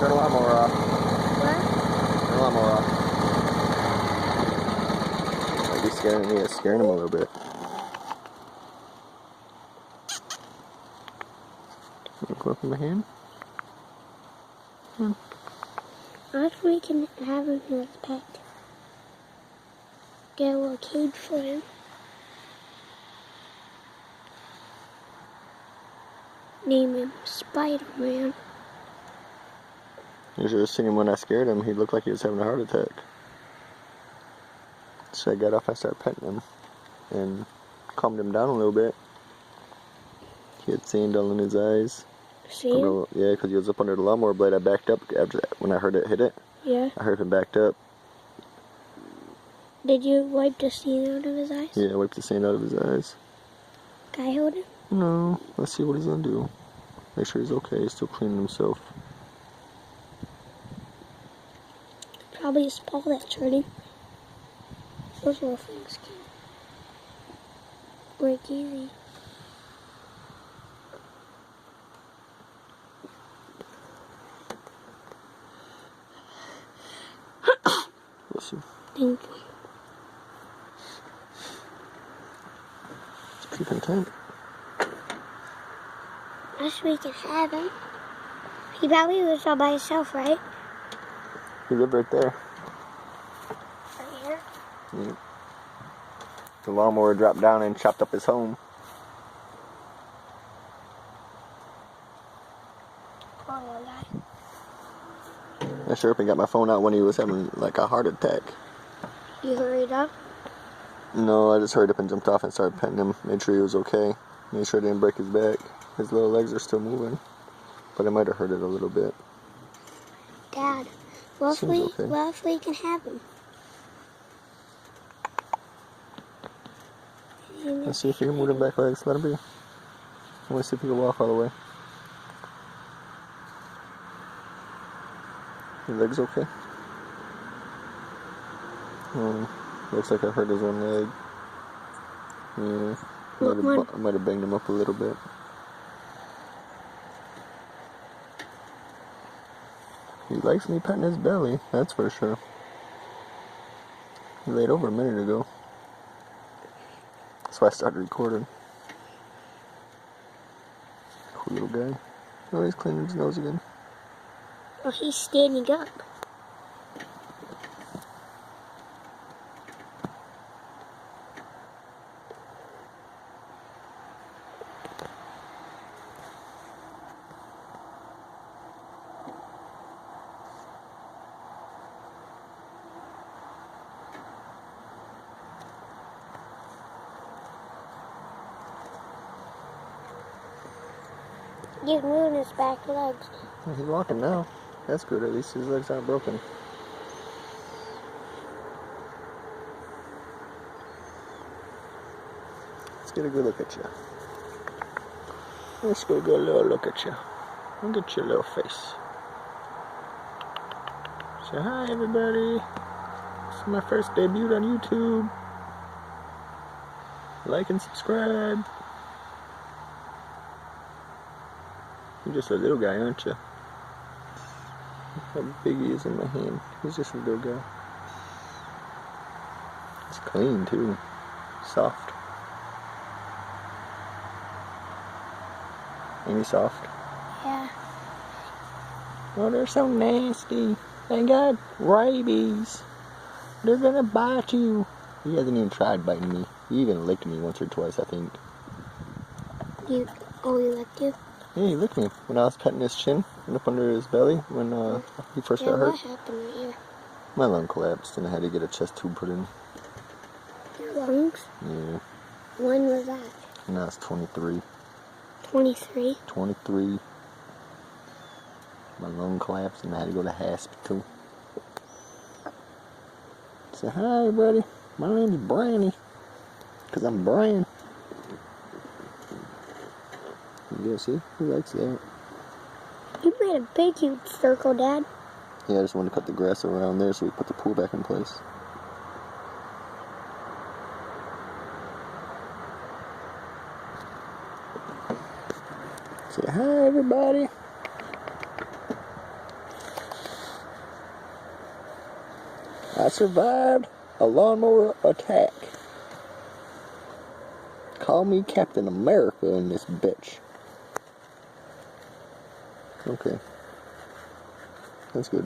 Turn the lawnmower off. What? Turn the lawnmower off. Might be scaring me. It's scaring him a little bit. Go up in my hand. If we can have him here as a pet. Get a little cage for him. Name him Spider-Man. You should have seen him when I scared him. He looked like he was having a heart attack. So I got off, I started petting him and calmed him down a little bit. He had sand all in his eyes. Sand? Yeah, because he was up under the lawnmower blade. I backed up after that. When I heard it hit it. Yeah. I heard him backed up. Did you wipe the sand out of his eyes? Yeah, I wiped the sand out of his eyes. Can I hold him? No, let's see what he's gonna do. Make sure he's okay. He's still cleaning himself. Probably his paw that's hurting. Those little things can break easy. Bless you. Thank you. It's pretty content. I wish we could have him. He probably lives all by himself, right? He lived right there. Right here? Yeah. The lawnmower dropped down and chopped up his home. Poor little guy. I sure up and got my phone out when he was having like a heart attack. You hurried up? No, I just hurried up and jumped off and started petting him. Made sure he was okay. Made sure I didn't break his back. His little legs are still moving. But I might have hurt it a little bit. Dad, what if we can have him? Let's see if he can move him back legs. Let him be. I want to see if he can walk all the way. His legs okay? Looks like I hurt his one leg. Yeah. I might have banged him up a little bit. He likes me petting his belly, that's for sure. He laid over a minute ago. That's why I started recording. Cool little guy. Oh, he's cleaning his nose again. Oh, he's standing up. He's moving his back legs. He's walking now. That's good, at least his legs aren't broken. Let's get a good look at you. Let's go get a little look at you. Look at your little face. Say hi, everybody. This is my first debut on YouTube. Like and subscribe. You're just a little guy, aren't you? Look how big he is in my hand. He's just a little guy. It's clean too. Soft. Ain't he soft? Yeah. Oh, they're so nasty. They got rabies. They're gonna bite you. He hasn't even tried biting me. He even licked me once or twice, I think. He licked you? Yeah, he licked me when I was petting his chin and up under his belly when he first got hurt. What happened right here? My lung collapsed and I had to get a chest tube put in. Your lungs? Yeah. When was that? And I was 23. 23? 23. My lung collapsed and I had to go to the hospital. Say hi, everybody. My name's Branny. Because I'm Bran. Yeah, see? He likes that. You made a big, huge circle, Dad. Yeah, I just wanted to cut the grass around there so we put the pool back in place. Say hi, everybody. I survived a lawnmower attack. Call me Captain America in this bitch. Okay. That's good.